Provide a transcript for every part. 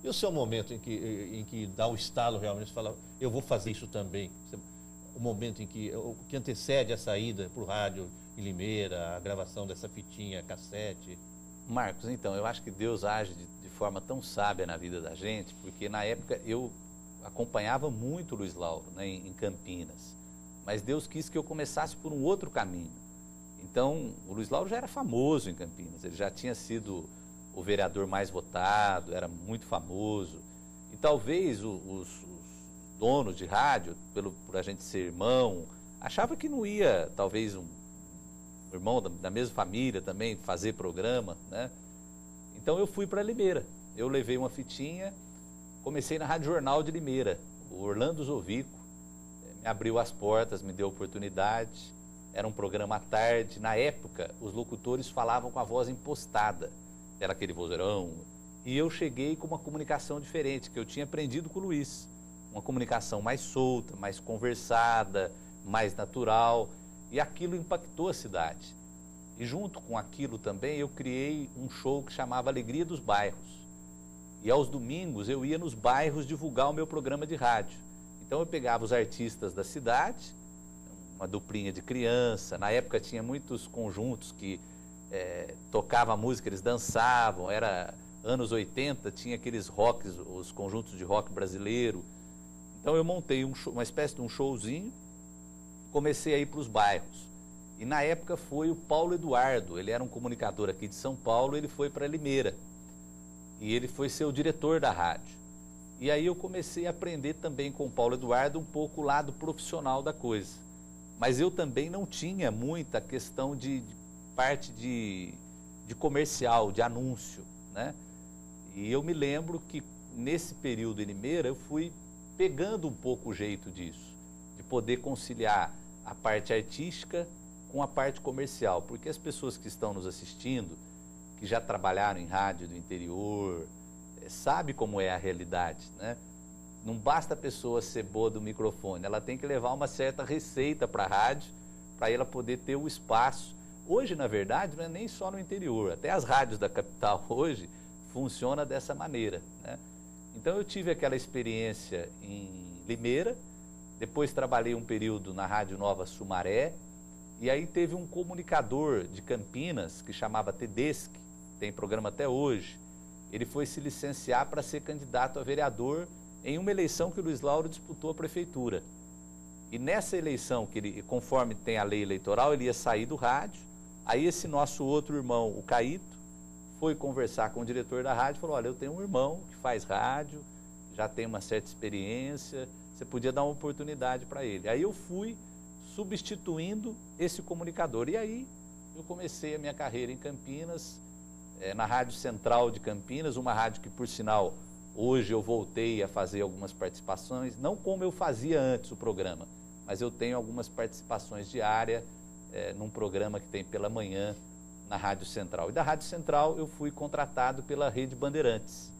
E o seu momento em que dá o estalo realmente, você fala, eu vou fazer isso também? O momento em o que antecede a saída para o rádio em Limeira, a gravação dessa fitinha, cassete? Marcos, então, eu acho que Deus age de forma tão sábia na vida da gente, porque na época eu acompanhava muito o Luiz Lauro, né, em Campinas, mas Deus quis que eu começasse por um outro caminho. Então, o Luiz Lauro já era famoso em Campinas, ele já tinha sido o vereador mais votado, era muito famoso, e talvez os donos de rádio, por a gente ser irmão, achava que não ia, talvez um irmão da mesma família também, fazer programa, né? Então eu fui para Limeira, eu levei uma fitinha, comecei na Rádio Jornal de Limeira, o Orlando Zovico me abriu as portas, me deu oportunidade, era um programa à tarde, na época os locutores falavam com a voz impostada, era aquele vozeirão, e eu cheguei com uma comunicação diferente, que eu tinha aprendido com o Luiz, uma comunicação mais solta, mais conversada, mais natural, e aquilo impactou a cidade. E junto com aquilo também eu criei um show que chamava Alegria dos Bairros. E aos domingos eu ia nos bairros divulgar o meu programa de rádio. Então eu pegava os artistas da cidade, uma duplinha de criança, na época tinha muitos conjuntos que tocavam música, eles dançavam, era anos 80, tinha aqueles rocks, os conjuntos de rock brasileiro. Então eu montei uma espécie de um showzinho, comecei a ir para os bairros. E na época foi o Paulo Eduardo, ele era um comunicador aqui de São Paulo, ele foi para Limeira. E ele foi ser o diretor da rádio. E aí eu comecei a aprender também com o Paulo Eduardo um pouco o lado profissional da coisa. Mas eu também não tinha muita questão de parte de comercial, de anúncio, né? E eu me lembro que nesse período em Limeira eu fui pegando um pouco o jeito disso, de poder conciliar a parte artística com a parte comercial, porque as pessoas que estão nos assistindo, que já trabalharam em rádio do interior, sabe como é a realidade, né? Não basta a pessoa ser boa do microfone, ela tem que levar uma certa receita para a rádio, para ela poder ter o espaço. Hoje, na verdade, não é nem só no interior, até as rádios da capital hoje funciona dessa maneira, né? Então eu tive aquela experiência em Limeira, depois trabalhei um período na Rádio Nova Sumaré, e aí teve um comunicador de Campinas que chamava Tedeschi, tem programa até hoje. Ele foi se licenciar para ser candidato a vereador em uma eleição que o Luiz Lauro disputou a prefeitura. E nessa eleição, que ele, conforme tem a lei eleitoral, ele ia sair do rádio. Aí esse nosso outro irmão, o Caíto, foi conversar com o diretor da rádio e falou, olha, eu tenho um irmão que faz rádio, já tem uma certa experiência, você podia dar uma oportunidade para ele. Aí eu fui substituindo esse comunicador. E aí eu comecei a minha carreira em Campinas, na Rádio Central de Campinas, uma rádio que, por sinal, hoje eu voltei a fazer algumas participações, não como eu fazia antes o programa, mas eu tenho algumas participações diárias num programa que tem pela manhã na Rádio Central. E da Rádio Central eu fui contratado pela Rede Bandeirantes.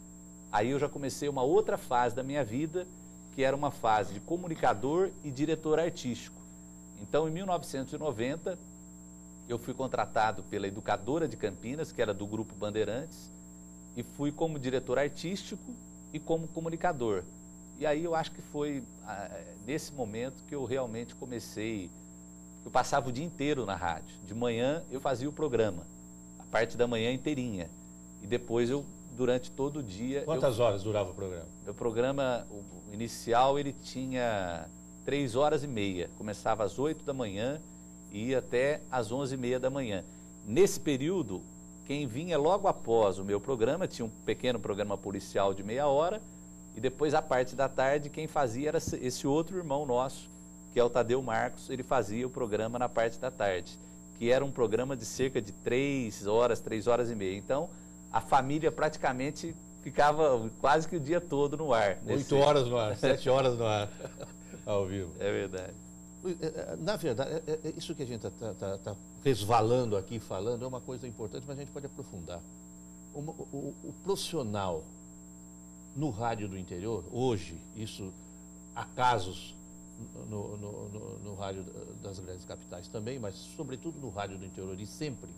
Aí eu já comecei uma outra fase da minha vida, que era uma fase de comunicador e diretor artístico. Então, em 1990, eu fui contratado pela Educadora de Campinas, que era do Grupo Bandeirantes, e fui como diretor artístico e como comunicador. E aí eu acho que foi nesse momento que eu realmente comecei, eu passava o dia inteiro na rádio. De manhã eu fazia o programa, a parte da manhã inteirinha. E depois eu, durante todo o dia... Quantas horas durava o programa? Meu programa, o inicial, ele tinha 3h30. Começava às 8 da manhã e ia até às 11h30 da manhã. Nesse período, quem vinha logo após o meu programa, tinha um pequeno programa policial de meia hora, e depois a parte da tarde, quem fazia era esse outro irmão nosso, que é o Tadeu Marcos, ele fazia o programa na parte da tarde, que era um programa de cerca de 3 horas, 3h30. Então, a família praticamente ficava quase que o dia todo no ar. 8 horas no ar, 7 horas no ar, ao vivo. É verdade. Na verdade, isso que a gente está resvalando aqui, falando, é uma coisa importante, mas a gente pode aprofundar. O profissional no rádio do interior, hoje, isso há casos no rádio das grandes capitais também, mas sobretudo no rádio do interior, e sempre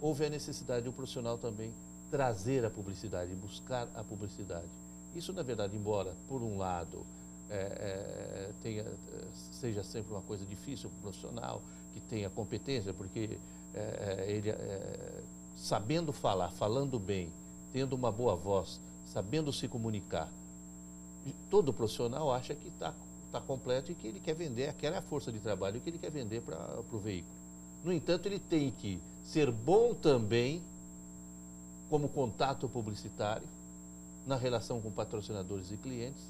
houve a necessidade de um profissional também trazer a publicidade, buscar a publicidade. Isso, na verdade, embora, por um lado, seja sempre uma coisa difícil para o profissional, que tenha competência, porque ele, sabendo falar, falando bem, tendo uma boa voz, sabendo se comunicar, todo profissional acha que está completo e que ele quer vender, aquela é a força de trabalho que ele quer vender para o veículo. No entanto, ele tem que ser bom também como contato publicitário na relação com patrocinadores e clientes,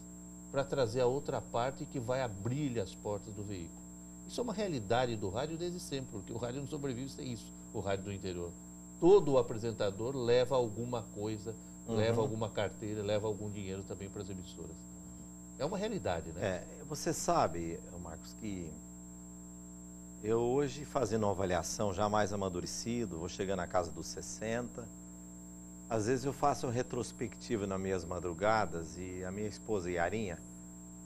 para trazer a outra parte que vai abrir as portas do veículo. Isso é uma realidade do rádio desde sempre, porque o rádio não sobrevive sem isso, o rádio do interior. Todo apresentador leva alguma coisa, leva alguma carteira, leva algum dinheiro também para as emissoras. É uma realidade, né? Você sabe, Marcos, que eu hoje, fazendo uma avaliação já mais amadurecido, vou chegando na casa dos 60, às vezes eu faço uma retrospectiva nas minhas madrugadas e a minha esposa Yarinha,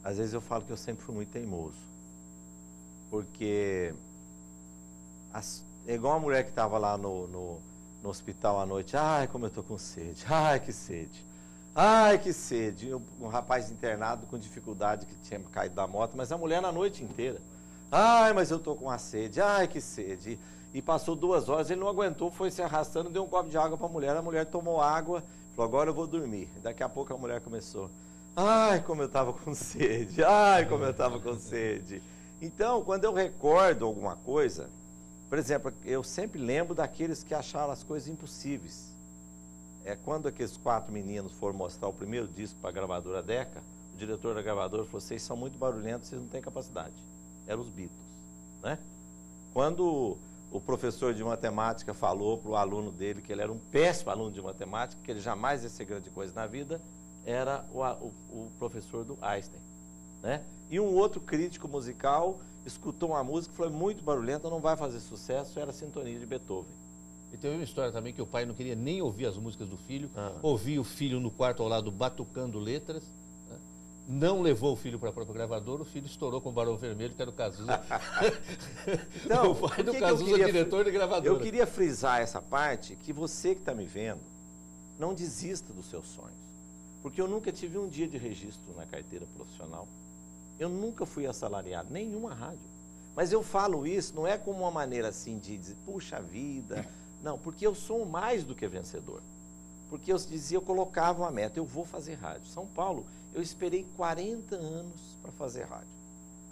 às vezes eu falo que eu sempre fui muito teimoso. Porque é igual a mulher que estava lá no hospital à noite, ai como eu estou com sede, ai que sede. Ai, que sede. Um rapaz internado com dificuldade que tinha caído da moto, mas a mulher na noite inteira. Ai, mas eu tô com uma sede. Ai, que sede. E passou 2 horas, ele não aguentou, foi se arrastando, deu um copo de água para a mulher tomou água, falou, agora eu vou dormir. Daqui a pouco a mulher começou. Ai, como eu estava com sede. Ai, como eu estava com sede. Então, quando eu recordo alguma coisa, por exemplo, eu sempre lembro daqueles que acharam as coisas impossíveis. Quando aqueles 4 meninos foram mostrar o primeiro disco para a gravadora Decca, o diretor da gravadora falou, vocês são muito barulhentos, vocês não têm capacidade. Eram os Beatles, né? Quando o professor de matemática falou para o aluno dele que ele era um péssimo aluno de matemática, que ele jamais ia ser grande coisa na vida, era o professor do Einstein, né? E um outro crítico musical escutou uma música que foi muito barulhenta, não vai fazer sucesso, era a Sintonia de Beethoven. E tem uma história também que o pai não queria nem ouvir as músicas do filho, ouvia o filho no quarto ao lado batucando letras, né? Não levou o filho para a própria gravadora, o filho estourou com o Barão Vermelho, que era o Cazuza. Não, o pai do Cazuza, diretor de gravadora. Eu queria frisar essa parte, que você que está me vendo, não desista dos seus sonhos. Porque eu nunca tive um dia de registro na carteira profissional, eu nunca fui assalariado, nenhuma rádio. Mas eu falo isso, não é como uma maneira assim de dizer, puxa vida... Não, porque eu sou mais do que vencedor. Porque eu colocava uma meta, eu vou fazer rádio. São Paulo, eu esperei 40 anos para fazer rádio.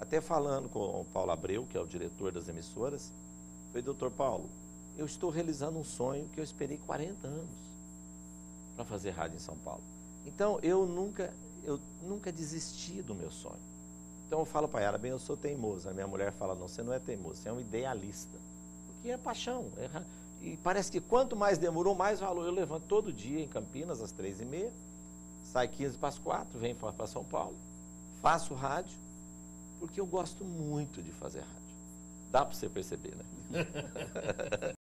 Até falando com o Paulo Abreu, que é o diretor das emissoras, falei, doutor Paulo, eu estou realizando um sonho que eu esperei 40 anos para fazer rádio em São Paulo. Então, eu nunca desisti do meu sonho. Então, eu falo para ela, bem, eu sou teimoso. A minha mulher fala, não, você não é teimoso, você é um idealista. Porque é paixão, E parece que quanto mais demorou, mais valor. Eu levanto todo dia em Campinas, às 3h30, saio 15 para as 4, venho para São Paulo, faço rádio, porque eu gosto muito de fazer rádio. Dá para você perceber, né?